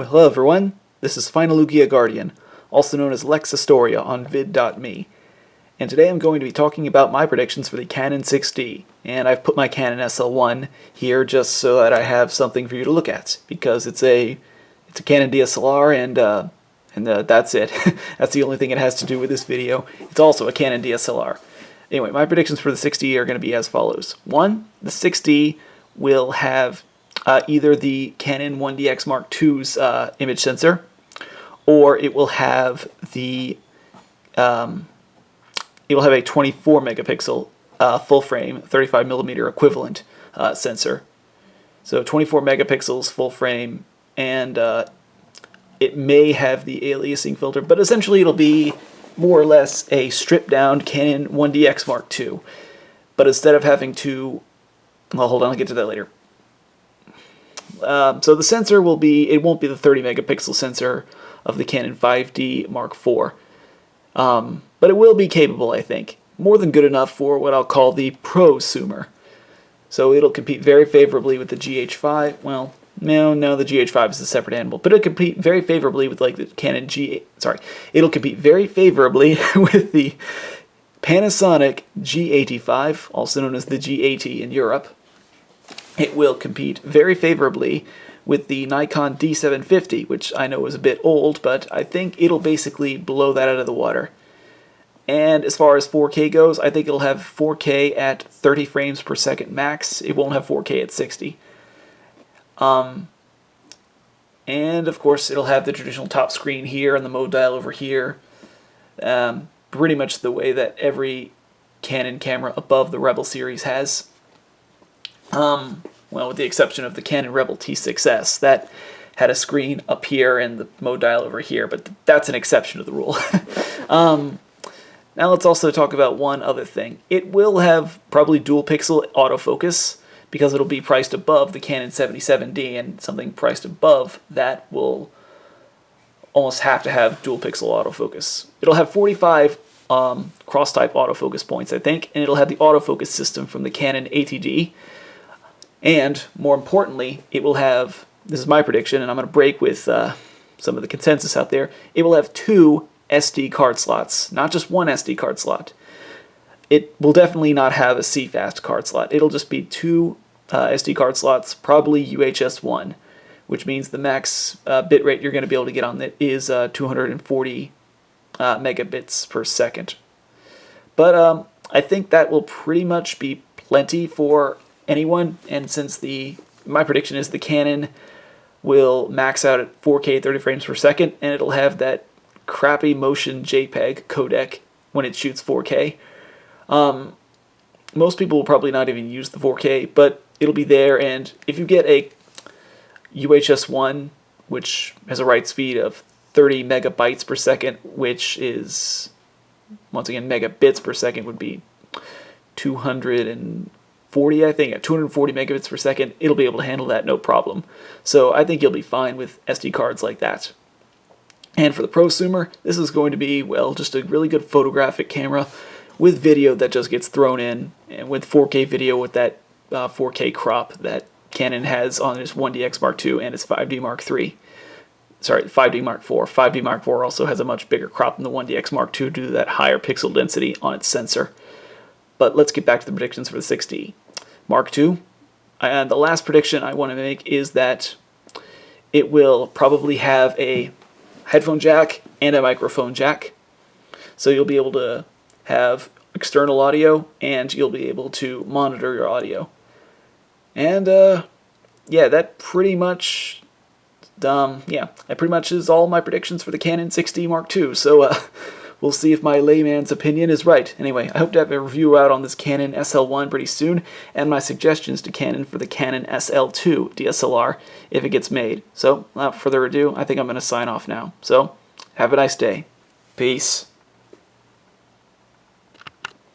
Well, hello everyone, this is Finalugia Guardian, also known as Lex Astoria on vid.me, and today I'm going to be talking about my predictions for the Canon 6D, and I've put my Canon SL1 here just so that I have something for you to look at, because it's a Canon DSLR and that's it. That's the only thing it has to do with this video. It's also a Canon DSLR. Anyway, my predictions for the 6D are going to be as follows. 1. The 6D will have either the Canon 1DX Mark II's image sensor, or it will have a 24 megapixel full frame 35mm equivalent sensor. So 24 megapixels full frame, and it may have the aliasing filter, but essentially it'll be more or less a stripped down Canon 1DX Mark II. But instead of having to, well, hold on, I'll get to that later. So the sensor will be, it won't be the 30 megapixel sensor of the Canon 5D Mark IV. But it will be capable, I think. More than good enough for what I'll call the prosumer. So it'll compete very favorably with the GH5. Well, no, the GH5 is a separate animal. But it'll compete very favorably with like the Canon it'll compete very favorably with the Panasonic G85, also known as the G80 in Europe. It will compete very favorably with the Nikon D750, which I know is a bit old, but I think it'll basically blow that out of the water. And as far as 4K goes, I think it'll have 4K at 30 frames per second max. It won't have 4K at 60. And of course, it'll have the traditional top screen here and the mode dial over here. Pretty much the way that every Canon camera above the Rebel series has. Well, with the exception of the Canon Rebel T6S, that had a screen up here and the mode dial over here, but that's an exception to the rule. Now let's also talk about one other thing. It will have probably dual pixel autofocus, because it'll be priced above the Canon 77D, and something priced above that will almost have to have dual pixel autofocus. It'll have 45 cross-type autofocus points, I think, and it'll have the autofocus system from the Canon ATD. And, more importantly, it will have, this is my prediction, and I'm going to break with some of the consensus out there, it will have 2 SD card slots, not just one SD card slot. It will definitely not have a CFast card slot. It'll just be 2 SD card slots, probably UHS-1, which means the max bitrate you're going to be able to get on it is 240 megabits per second. But I think that will pretty much be plenty for anyone, and since my prediction is the Canon will max out at 4K 30 frames per second, and it'll have that crappy motion JPEG codec when it shoots 4K. Most people will probably not even use the 4K, but it'll be there, and if you get a UHS-1, which has a write speed of 30 megabytes per second, which is, once again, megabits per second would be 240, I think, at 240 megabits per second, it'll be able to handle that no problem. So I think you'll be fine with SD cards like that. And for the prosumer, this is going to be, well, just a really good photographic camera with video that just gets thrown in, and with 4K video with that 4K crop that Canon has on its 1DX Mark II and its 5D Mark III. Sorry, 5D Mark IV. 5D Mark IV also has a much bigger crop than the 1DX Mark II due to that higher pixel density on its sensor. But let's get back to the predictions for the 6D. Mark II, and the last prediction I want to make is that it will probably have a headphone jack and a microphone jack. So you'll be able to have external audio, and you'll be able to monitor your audio. And yeah, that pretty much is all my predictions for the Canon 6D Mark II. So we'll see if my layman's opinion is right. Anyway, I hope to have a review out on this Canon SL1 pretty soon, and my suggestions to Canon for the Canon SL2 DSLR if it gets made. So, without further ado, I think I'm going to sign off now. So, have a nice day. Peace.